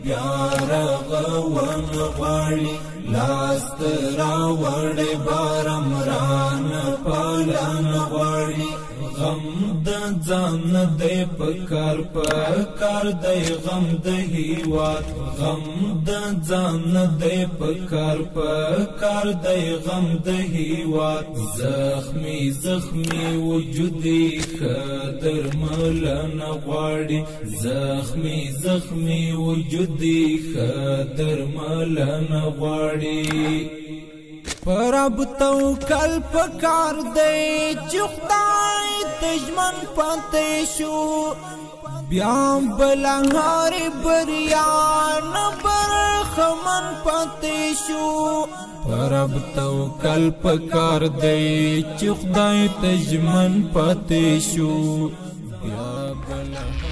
بیا رغون غواړي لاس ته راوړې بارم ران پالن غواړي غم د ځان دی پکار دی غم د هیواد غم د ځان دی پکار دی غم د هیواد زخمی زخمی وجودی خدر ملن غواړي زخمی زخمی وجودی خدر ملن غواړي پرب توکل پکار دی چې خدای دشمن پاتې شو بیا بلهار بریا نبر خمن پاتې شو پرب توکل پکار دی چې خدای دشمن پاتې شو بیا بلهار